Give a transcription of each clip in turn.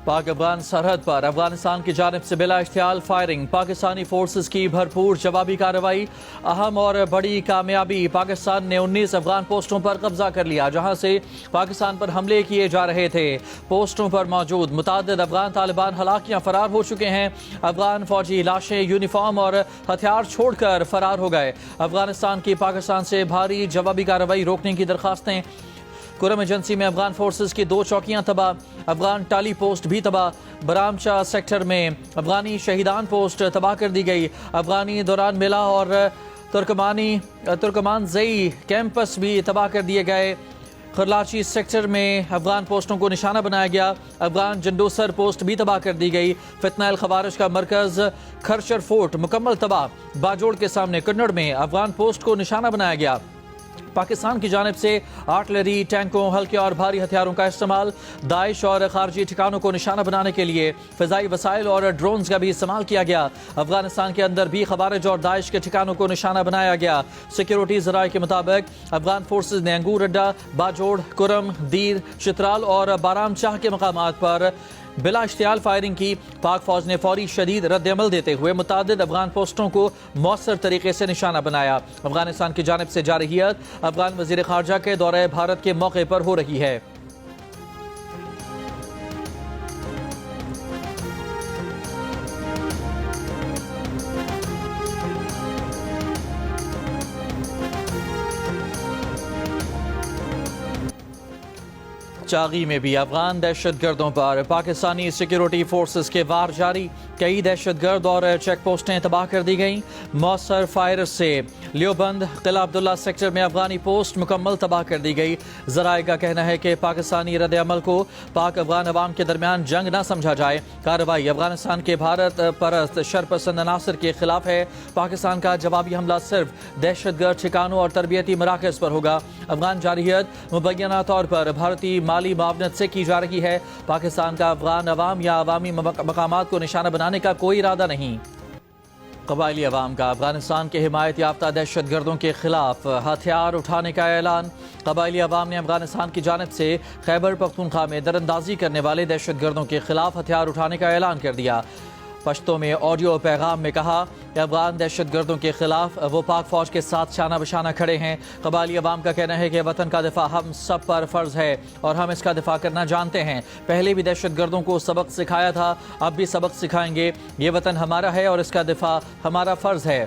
पाक अफगान सरहद पर अफगानिस्तान की जानिब से बिला इख्तियार फायरिंग, पाकिस्तानी फोर्सेस की भरपूर जवाबी कार्रवाई। अहम और बड़ी कामयाबी, पाकिस्तान ने 19 अफगान पोस्टों पर कब्जा कर लिया जहां से पाकिस्तान पर हमले किए जा रहे थे। पोस्टों पर मौजूद मुतादिद अफगान तालिबान हलाक या फरार हो चुके हैं। अफगान फौजी लाशें, यूनिफॉर्म और हथियार छोड़कर फरार हो गए। अफगानिस्तान की पाकिस्तान से भारी जवाबी कार्रवाई रोकने की दरखास्तें। कुरम एजेंसी में अफगान फोर्सेस की 2 चौकियां तबाह, अफगान टाली पोस्ट भी तबाह। बरामचा सेक्टर में अफगानी शहीदान पोस्ट तबाह कर दी गई। अफगानी दौरान मिला और तुर्कमान जई कैंपस भी तबाह कर दिए गए। खरलाची सेक्टर में अफगान पोस्टों को निशाना बनाया गया। अफगान जंडोसर पोस्ट भी तबाह कर दी गई। फितना खवारिश का मरकज खरशर फोर्ट मुकम्मल तबाह। बाजोड़ के सामने कन्नड़ में अफगान पोस्ट को निशाना बनाया गया। पाकिस्तान की जानिब से आर्टिलरी, टैंकों, हल्के और भारी हथियारों का इस्तेमाल। दाइश और खारजी ठिकानों को निशाना बनाने के लिए फ़िज़ाई वसाइल और ड्रोन्स का भी इस्तेमाल किया गया। अफगानिस्तान के अंदर भी खवारिज और दाइश के ठिकानों को निशाना बनाया गया। सिक्योरिटी ज़राए के मुताबिक अफगान फोर्सेज ने अंगूर अड्डा, बाजोड़, कुरम, दीर, चित्राल और बारामचाह के मकामात पर बिला इश्तियाल फायरिंग की। पाक फौज ने फौरी शदीद रद्द-ए-अमल देते हुए मुतादिद अफगान पोस्टों को मौसर तरीके से निशाना बनाया। अफगानिस्तान की जानिब से जारहियत अफगान वज़ीर ख़ारजा के दौरे भारत के मौके पर हो रही है। चागी में भी अफगान दहशतगर्दों पर पाकिस्तानी सिक्योरिटी फोर्सेस के वार जारी। कई दहशतगर्द और चेक पोस्टें तबाह कर दी गईं। मौसर फायर से लियोबंद, किला अब्दुल्ला सेक्टर में अफगानी पोस्ट मुकम्मल तबाह कर दी गई। ज़राए का कहना है कि पाकिस्तानी रद्द-ए-अमल को पाक अफगान अवाम के दरमियान जंग न समझा जाए। कार्रवाई अफगानिस्तान के भारत परस्त शरपसंद अनासर के खिलाफ है। पाकिस्तान का जवाबी हमला सिर्फ दहशतगर्द ठिकानों और तरबियती मराकज़ पर होगा। अफगान जारहियत मुबैना तौर पर भारतीय माली मावनत से की जा रही है। पाकिस्तान का अफगान अवाम या अवामी मकामात को निशाना बनाने का कोई इरादा नहीं। कबायली अवाम का अफगानिस्तान के हिमायत याफ्ता दहशतगर्दों के खिलाफ हथियार उठाने का ऐलान। कबायली अवाम ने अफगानिस्तान की जानिब से खैबर पख्तूनख्वा में दरअंदाजी करने वाले दहशतगर्दों के खिलाफ हथियार उठाने का ऐलान कर दिया। पश्तो में ऑडियो पैगाम में कहा कि अफगान दहशतगर्दों के खिलाफ वो पाक फौज के साथ शाना बशाना खड़े हैं। कबायली अवाम का कहना है कि वतन का दिफा हम सब पर फ़र्ज है और हम इसका दिफा करना जानते हैं। पहले भी दहशतगर्दों को सबक सिखाया था, अब भी सबक सिखाएंगे। ये वतन हमारा है और इसका दिफा हमारा फ़र्ज है।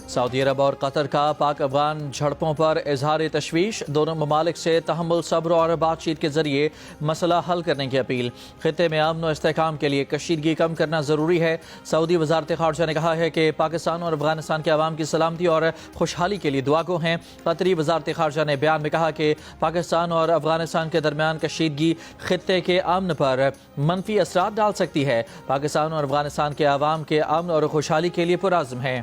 सऊदी अरब और कतर का पाक अफगान झड़पों पर इजहार तशवीश। दोनों ममालिक से तहम्मुल, सब्र और बातचीत के जरिए मसला हल करने की अपील। खित्ते में अमन और इस्तेहकाम के लिए कशीदगी कम करना ज़रूरी है। सऊदी वज़ारत ख़ारजा ने कहा है कि पाकिस्तान और अफगानिस्तान के अवाम की सलामती और खुशहाली के लिए दुआगो हैं। कतरी वज़ारत ख़ारजा ने बयान में कहा कि पाकिस्तान और अफगानिस्तान के दरमियान कशीदगी खित्ते के अमन पर मनफी असरात डाल सकती है। पाकिस्तान और अफगानिस्तान के अवाम के अमन और खुशहाली के लिए पुरअज़्म है।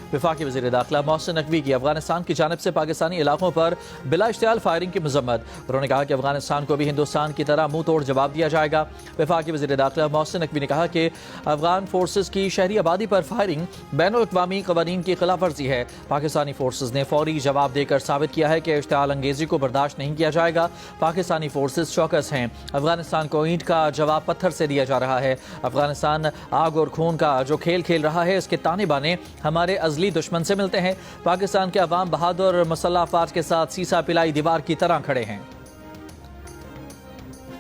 वफाकी वज़ीर दाखिला मोहसिन नकवी की अफगानिस्तान की जानिब से पाकिस्तानी इलाकों पर बिला इश्तियाल फायरिंग की मजम्मत। उन्होंने कहा कि अफगानिस्तान को भी हिंदुस्तान की तरह मुंह तोड़ जवाब दिया जाएगा। वफाकी वज़ीर दाखिला मोहसिन नकवी ने कहा कि अफगान फोर्सेस की शहरी आबादी पर फायरिंग बैनुल-अक़वामी क़वानीन की खिलाफ वर्जी है। पाकिस्तानी फोर्सेस ने फौरी जवाब देकर साबित किया है कि इश्तियाल अंगेज़ी को बर्दाश्त नहीं किया जाएगा। पाकिस्तानी फोर्सेस चौकस हैं। अफगानिस्तान को ईंट का जवाब पत्थर से दिया जा रहा है। अफगानिस्तान आग और खून का जो खेल खेल रहा है, इसके ताने बाने हमारे अजली दुश्मन से मिलते हैं। पाकिस्तान के अवाम बहादुर मुसल्लह अफवाज के साथ सीसा पिलाई दीवार की तरह खड़े हैं।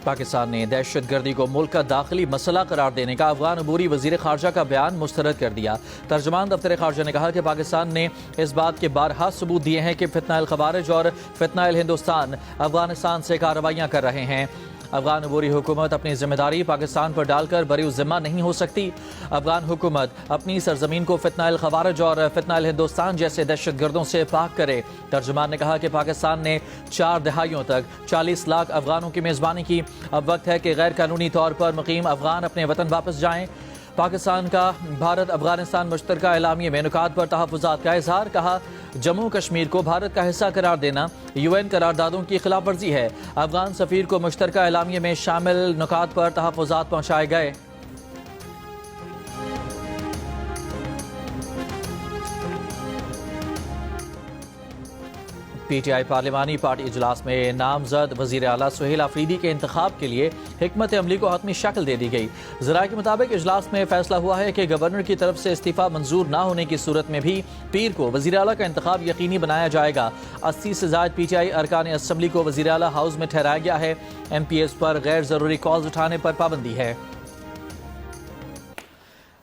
पाकिस्तान ने दहशतगर्दी को मुल्क का दाखिली मसला करार देने का अफगान अबूरी वज़ीर ख़ारजा का बयान मुस्तरद कर दिया। तर्जुमान दफ्तर ख़ारजा ने कहा कि पाकिस्तान ने इस बात के बारहा सबूत दिए हैं कि फितना ख़वारिज और फितना हिंदुस्तान अफगानिस्तान से कार्रवाइयाँ कर रहे हैं। अफगान अबूरी हुकूमत अपनी जिम्मेदारी पाकिस्तान पर डालकर बरी ज़िम्मा नहीं हो सकती। अफगान हुकूमत अपनी सरजमीन को फितना ख़वारिज और फितना हिंदुस्तान जैसे दहशतगर्दों से पाक करे। तर्जुमान ने कहा कि पाकिस्तान ने 4 दहाइयों तक 40 लाख अफगानों की मेज़बानी की। अब वक्त है कि गैर कानूनी तौर पर मुकीम अफगान अपने वतन वापस जाएँ। पाकिस्तान का भारत अफगानिस्तान मुश्तरका एलामिया में नुकात पर तहफ़्फ़ुज़ात का इज़हार। कहा, जम्मू कश्मीर को भारत का हिस्सा करार देना UN करारदादों की खिलाफ वर्जी है। अफगान सफ़ीर को मुश्तरका एलामिया में शामिल नुकात पर तहफ़्फ़ुज़ात पहुँचाए गए। पी टी आई पार्लिमानी पार्टी इजलास में नामजद वजीर आला सुहेल आफरीदी के इंतखाब के लिए हिकमत अमली को हतमी शक्ल दे दी गई। ज़राए के मुताबिक इजलास में फैसला हुआ है कि गवर्नर की तरफ से इस्तीफ़ा मंजूर ना होने की सूरत में भी पीर को वजीर आला का इंतखाब यकीनी बनाया जाएगा। 80 से ज़ायद पी टी आई अरकान असम्बली को वजीर आला हाउस में ठहराया गया है। एम पी एस पर गैर ज़रूरी कॉल्स उठाने पर पाबंदी है।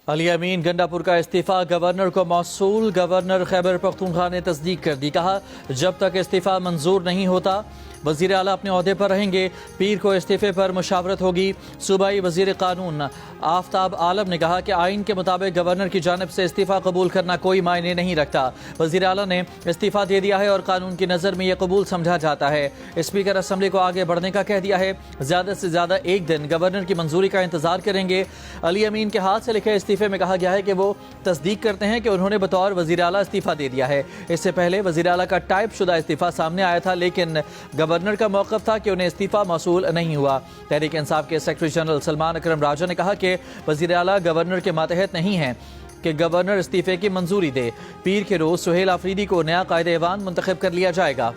अली अमीन गंडापुर का इस्तीफा गवर्नर को मौसूल। गवर्नर खैबर पख्तूनख्वा ने तस्दीक कर दी। कहा, जब तक इस्तीफा मंजूर नहीं होता वजीर आला अपने ओहदे पर रहेंगे। पीर को इस्तीफे पर मुशावरत होगी। सूबाई वजीर कानून आफ्ताब आलम ने कहा कि आइन के मुताबिक गवर्नर की जानिब से इस्तीफा कबूल करना कोई मायने नहीं रखता। वजीर आला ने इस्तीफा दे दिया है और कानून की नज़र में यह कबूल समझा जाता है। स्पीकर असम्बली को आगे बढ़ने का कह दिया है। ज़्यादा से ज़्यादा एक दिन गवर्नर की मंजूरी का इंतजार करेंगे। अली अमीन के हाथ से लिखे इस्तीफे में कहा गया है कि वो तस्दीक करते हैं कि उन्होंने बतौर वजीर आला इस्तीफा दे दिया है। इससे पहले वजीर आला का टाइप शुदा इस्तीफा सामने आया था, लेकिन गवर्नर का मौक़िफ़ था कि उन्हें इस्तीफा मौसूल नहीं हुआ। तहरीक इंसाफ के सेक्रेटरी जनरल सलमान अकरम राजा ने कहा कि वज़ीर आला गवर्नर के मातहत नहीं हैं कि गवर्नर इस्तीफे की मंजूरी दे। पीर के रोज़ सुहेल आफरीदी को नया कायदे-ए-वान मुंतखब कर लिया जाएगा।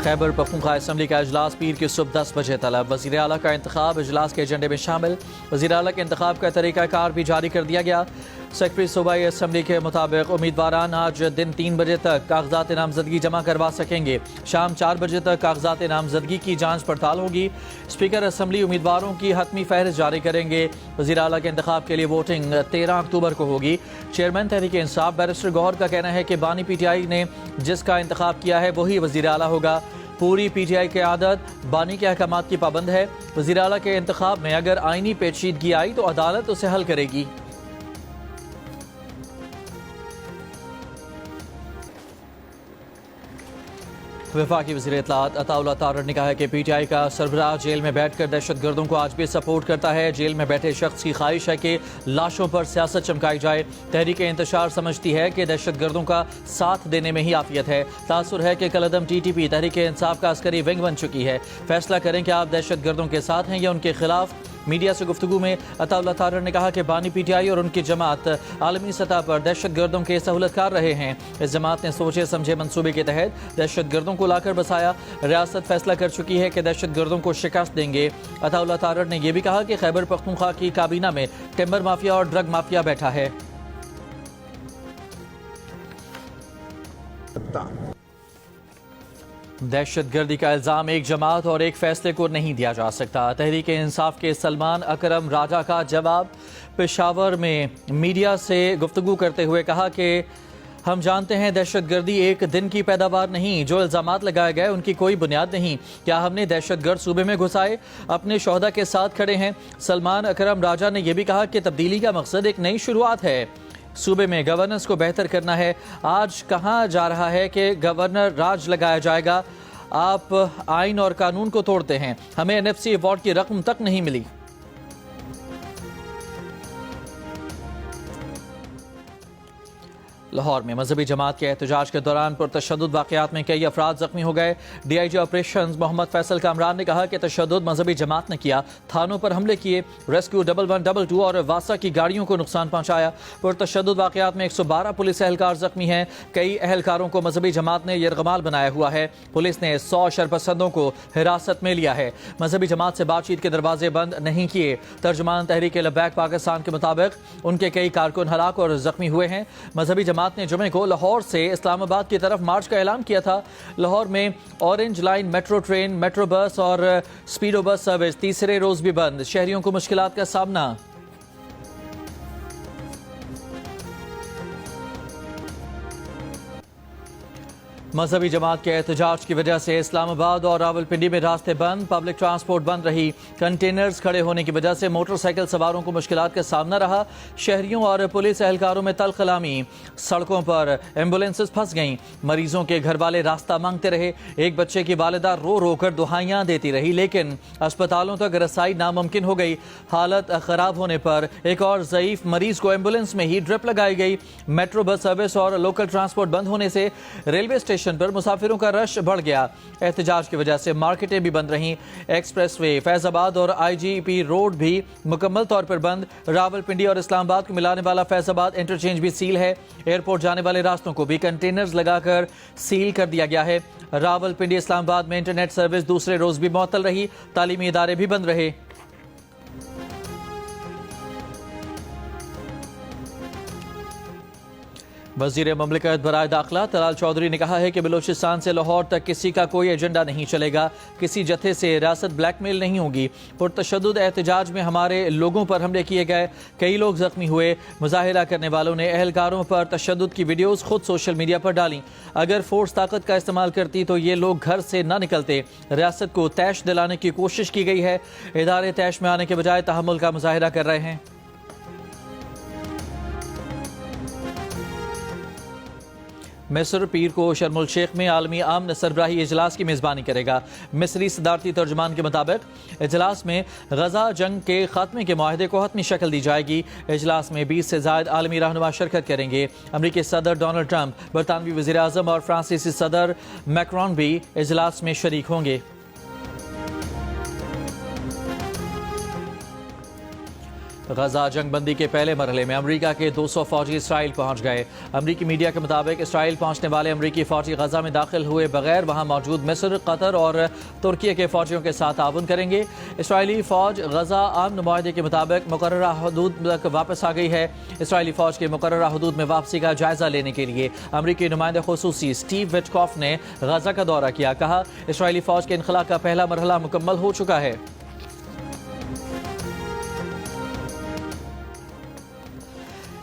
खैबर पख्तूनख्वा असम्बली का इजलास पीर की सुबह 10 बजे तलब। वज़ीर आला का इंतखाब इजलास के एजेंडे में शामिल। वज़ीर आला के इंतखाब का तरीक़ाकार भी जारी कर दिया गया। सेक्रेटरी सूबाई असम्बली के मुताबिक उम्मीदवारान आज दिन 3 बजे तक कागजात नामजदगी जमा करवा सकेंगे। शाम 4 बजे तक कागजात नामजदगी की जांच पड़ताल होगी। स्पीकर असम्बली उम्मीदवारों की हतमी फहरिस्त जारी करेंगे। वज़ीर आला के इंतखाब के लिए वोटिंग 13 अक्टूबर को होगी। चेयरमैन तहरीक इंसाफ बैरिस्टर गौहर का कहना है कि बानी पी टी आई ने जिसका इंतखाब किया है वही वज़ीर आला होगा। पूरी पी टी आई की आदत बानी के अहकामात की पाबंद है। वज़ीर आला के इंतखाब में अगर आइनी पेचीदगी आई तो अदालत उसे हल करेगी। वफाकी वज़ीर इत्तलात अताउल्लाह तारड़ ने कहा है कि पी टी आई का सरबराह जेल में बैठकर दहशत गर्दों को आज भी सपोर्ट करता है। जेल में बैठे शख्स की ख्वाहिश है कि लाशों पर सियासत चमकाई जाए। तहरीक इंतशार समझती है कि दहशत गर्दों का साथ देने में ही आफियत है। तासुर है कि कलअदम T T P Tehreek Insaf का अस्करी विंग बन चुकी है। फैसला करें कि आप दहशत गर्दों के साथ हैं या उनके खिलाफ। मीडिया से गुफ्तगू में अताउल्लाह तारड़ ने कहा कि बानी पी टी आई और उनकी जमात आलमी सतह पर दहशत गर्दों के सहूलतकार रहे हैं। इस जमात ने सोचे समझे मंसूबे के तहत दहशत गर्दों को लाकर बसाया। रियासत फैसला कर चुकी है कि दहशत गर्दों को शिकस्त देंगे। अताउल्लाह तारड़ ने यह भी कहा कि खैबर पख्तूनख्वा की काबीना में टिम्बर माफिया और ड्रग माफिया बैठा है। दहशत गर्दी का इल्ज़ाम एक जमात और एक फैसले को नहीं दिया जा सकता। तहरीक इंसाफ के सलमान अकरम राजा का जवाब। पेशावर में मीडिया से गुफ्तगू करते हुए कहा कि हम जानते हैं दहशत गर्दी एक दिन की पैदावार नहीं। जो इल्ज़ामात लगाए गए उनकी कोई बुनियाद नहीं। क्या हमने दहशत गर्द सूबे में घुसाए? अपने शोहदा के साथ खड़े हैं। सलमान अकरम राजा ने यह भी कहा कि तब्दीली का मकसद एक नई शुरुआत है। सूबे में गवर्नेंस को बेहतर करना है। आज कहा जा रहा है कि गवर्नर राज लगाया जाएगा। आप आइन और कानून को तोड़ते हैं। हमें NFC अवार्ड की रकम तक नहीं मिली। लाहौर में मजहबी जमात के एहतजाज के दौरान पुरतशद्दुद वाक़यात में कई अफराद जख्मी हो गए। DIG ऑपरेशन मोहम्मद फैसल कामरान ने कहा कि तशद्दुद मजहबी जमात ने किया। थानों पर हमले किए, रेस्क्यू 1122 और वासा की गाड़ियों को नुकसान पहुंचाया। पुरतशद्दुद वाक़यात में 112 पुलिस एहलकार जख्मी हैं। कई एहलकारों को मजहबी जमात ने यरगमाल बनाया हुआ है। पुलिस ने 100 शरपसंदों को हिरासत में लिया है। मजहबी जमात से बातचीत के दरवाजे बंद नहीं किए। तर्जुमान तहरीक लब्बैक पाकिस्तान के मुताबिक उनके कई कारकुन हलाक और जख्मी हुए हैं। मजहबी जमात ने जुमे को लाहौर से इस्लामाबाद की तरफ मार्च का ऐलान किया था। लाहौर में orange line metro train, metro bus और स्पीडो बस सर्विस तीसरे रोज भी बंद। शहरियों को मुश्किलात का सामना। मजहबी जमात के एहतजाज की वजह से इस्लामाबाद और रावलपिंडी में रास्ते बंद। पब्लिक ट्रांसपोर्ट बंद रही। कंटेनर्स खड़े होने की वजह से मोटरसाइकिल सवारों को मुश्किलात का सामना रहा। शहरियों और पुलिस एहलकारों में तलखलामी। सड़कों पर एम्बुलेंसेस फंस गईं। मरीजों के घर वाले रास्ता मांगते रहे। एक बच्चे की वालिदा रो रो कर दुहाइयां देती रही, लेकिन अस्पतालों तक रसाई नामुमकिन हो गई। हालत खराब होने पर एक और ज़ईफ मरीज को एम्बुलेंस में ही ड्रिप लगाई गई। मेट्रो बस सर्विस और लोकल ट्रांसपोर्ट बंद होने से रेलवे स्टेशन اسٹیشن پر مسافروں کا رش بڑھ گیا۔ احتجاج کی وجہ سے مارکیٹیں بھی بند رہیں۔ ایکسپریس وے، فیض آباد اور آئی جی پی روڈ بھی مکمل طور پر بند۔ راولپنڈی اور اسلام آباد کو ملانے والا فیض آباد انٹرچینج بھی سیل ہے۔ ایئرپورٹ جانے والے راستوں کو بھی کنٹینرز لگا کر سیل کر دیا گیا ہے۔ راولپنڈی اسلام آباد میں انٹرنیٹ سروس دوسرے روز بھی معطل رہی۔ تعلیمی ادارے بھی بند رہے۔ وزیر مملکت برائے داخلہ طلال چودھری نے کہا ہے کہ بلوچستان سے لاہور تک کسی کا کوئی ایجنڈا نہیں چلے گا، کسی جتھے سے ریاست بلیک میل نہیں ہوگی۔ پرتشدد احتجاج میں ہمارے لوگوں پر حملے کیے گئے، کئی لوگ زخمی ہوئے۔ مظاہرہ کرنے والوں نے اہلکاروں پر تشدد کی ویڈیوز خود سوشل میڈیا پر ڈالیں۔ اگر فورس طاقت کا استعمال کرتی تو یہ لوگ گھر سے نہ نکلتے۔ ریاست کو طیش دلانے کی کوشش کی گئی ہے، ادارے طیش میں آنے کے بجائے تحمل کا مظاہرہ کر رہے ہیں۔ مصر پیر کو شرم الشیخ میں عالمی امن سربراہی اجلاس کی میزبانی کرے گا۔ مصری صدارتی ترجمان کے مطابق اجلاس میں غزہ جنگ کے خاتمے کے معاہدے کو حتمی شکل دی جائے گی۔ اجلاس میں 20 سے زائد عالمی رہنما شرکت کریں گے۔ امریکی صدر ڈونلڈ ٹرمپ، برطانوی وزیر اعظم اور فرانسیسی صدر میکرون بھی اجلاس میں شریک ہوں گے۔ غزہ جنگ بندی کے پہلے مرحلے میں امریکہ کے 200 فوجی اسرائیل پہنچ گئے۔ امریکی میڈیا کے مطابق اسرائیل پہنچنے والے امریکی فوجی غزہ میں داخل ہوئے بغیر وہاں موجود مصر، قطر اور ترکی کے فوجیوں کے ساتھ تعاون کریں گے۔ اسرائیلی فوج غزہ امن معاہدے کے مطابق مقررہ حدود تک واپس آ گئی ہے۔ اسرائیلی فوج کے مقررہ حدود میں واپسی کا جائزہ لینے کے لیے امریکی نمائندہ خصوصی اسٹیو وٹکاف نے غزہ کا دورہ کیا۔ کہا، اسرائیلی فوج کے انخلاء کا پہلا مرحلہ مکمل ہو چکا ہے۔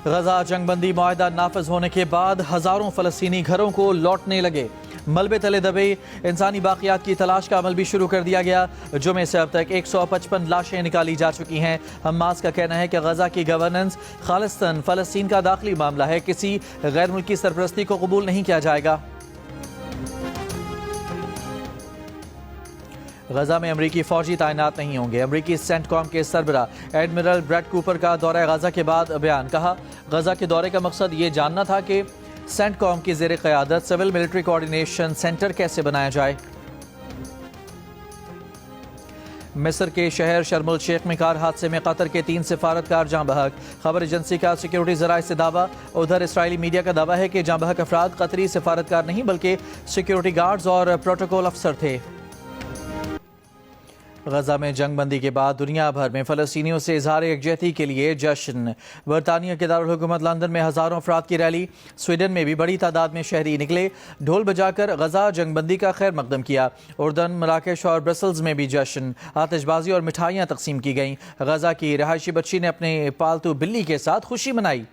غزہ جنگ بندی معاہدہ نافذ ہونے کے بعد ہزاروں فلسطینی گھروں کو لوٹنے لگے۔ ملبے تلے دبے انسانی باقیات کی تلاش کا عمل بھی شروع کر دیا گیا۔ جمعے سے اب تک 155 لاشیں نکالی جا چکی ہیں۔ حماس کا کہنا ہے کہ غزہ کی گورننس خالصتاً فلسطین کا داخلی معاملہ ہے، کسی غیر ملکی سرپرستی کو قبول نہیں کیا جائے گا۔ غزہ میں امریکی فوجی تعینات نہیں ہوں گے۔ امریکی سینٹ کام کے سربراہ ایڈمرل بریڈ کوپر کا دورہ غزہ کے بعد بیان۔ کہا، غزہ کے دورے کا مقصد یہ جاننا تھا کہ سینٹ کام کی زیر قیادت سول ملٹری کوارڈینیشن سینٹر کیسے بنایا جائے۔ مصر کے شہر شرم الشیخ میں کار حادثے میں قطر کے 3 سفارتکار جاں بحق۔ خبر ایجنسی کا سیکیورٹی ذرائع سے دعویٰ۔ ادھر اسرائیلی میڈیا کا دعویٰ ہے کہ جاں بحق افراد قطری سفارتکار نہیں بلکہ سیکیورٹی گارڈز اور پروٹوکول افسر تھے۔ غزہ میں جنگ بندی کے بعد دنیا بھر میں فلسطینیوں سے اظہار یکجہتی کے لیے جشن۔ برطانیہ کے دارالحکومت لندن میں ہزاروں افراد کی ریلی۔ سویڈن میں بھی بڑی تعداد میں شہری نکلے، ڈھول بجا کر غزہ جنگ بندی کا خیر مقدم کیا۔ اردن، مراکش اور برسلز میں بھی جشن، آتش بازی اور مٹھائیاں تقسیم کی گئیں۔ غزہ کی رہائشی بچی نے اپنے پالتو بلی کے ساتھ خوشی منائی۔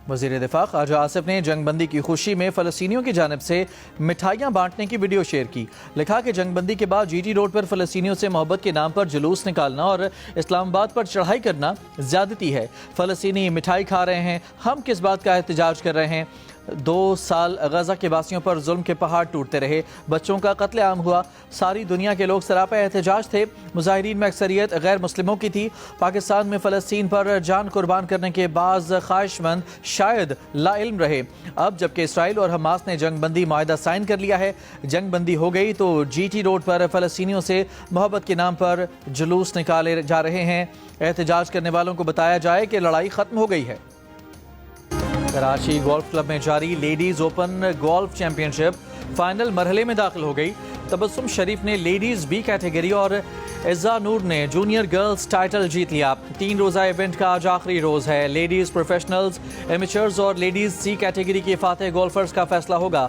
وزیر دفاع خواجہ آصف نے جنگ بندی کی خوشی میں فلسطینیوں کی جانب سے مٹھائیاں بانٹنے کی ویڈیو شیئر کی۔ لکھا کہ جنگ بندی کے بعد جی ٹی روڈ پر فلسطینیوں سے محبت کے نام پر جلوس نکالنا اور اسلام آباد پر چڑھائی کرنا زیادتی ہے۔ فلسطینی مٹھائی کھا رہے ہیں، ہم کس بات کا احتجاج کر رہے ہیں؟ 2 سال غزہ کے باسیوں پر ظلم کے پہاڑ ٹوٹتے رہے، بچوں کا قتل عام ہوا، ساری دنیا کے لوگ سراپا احتجاج تھے۔ مظاہرین میں اکثریت غیر مسلموں کی تھی۔ پاکستان میں فلسطین پر جان قربان کرنے کے بعض خواہش مند شاید لا علم رہے۔ اب جبکہ اسرائیل اور حماس نے جنگ بندی معاہدہ سائن کر لیا ہے، جنگ بندی ہو گئی تو جی ٹی روڈ پر فلسطینیوں سے محبت کے نام پر جلوس نکالے جا رہے ہیں۔ احتجاج کرنے والوں کو بتایا جائے کہ لڑائی ختم ہو گئی ہے۔ کراچی گولف کلب میں جاری لیڈیز اوپن گولف چیمپئن شپ فائنل مرحلے میں داخل ہو گئی۔ تبسم شریف نے لیڈیز بی کیٹیگری اور عزا نور نے جونیئر گرلز ٹائٹل جیت لیا۔ 3 روزہ ایونٹ کا آج آخری روز ہے۔ لیڈیز پروفیشنلز، ایمیچرز اور لیڈیز سی کیٹیگری کے فاتح گولفرز کا فیصلہ ہوگا۔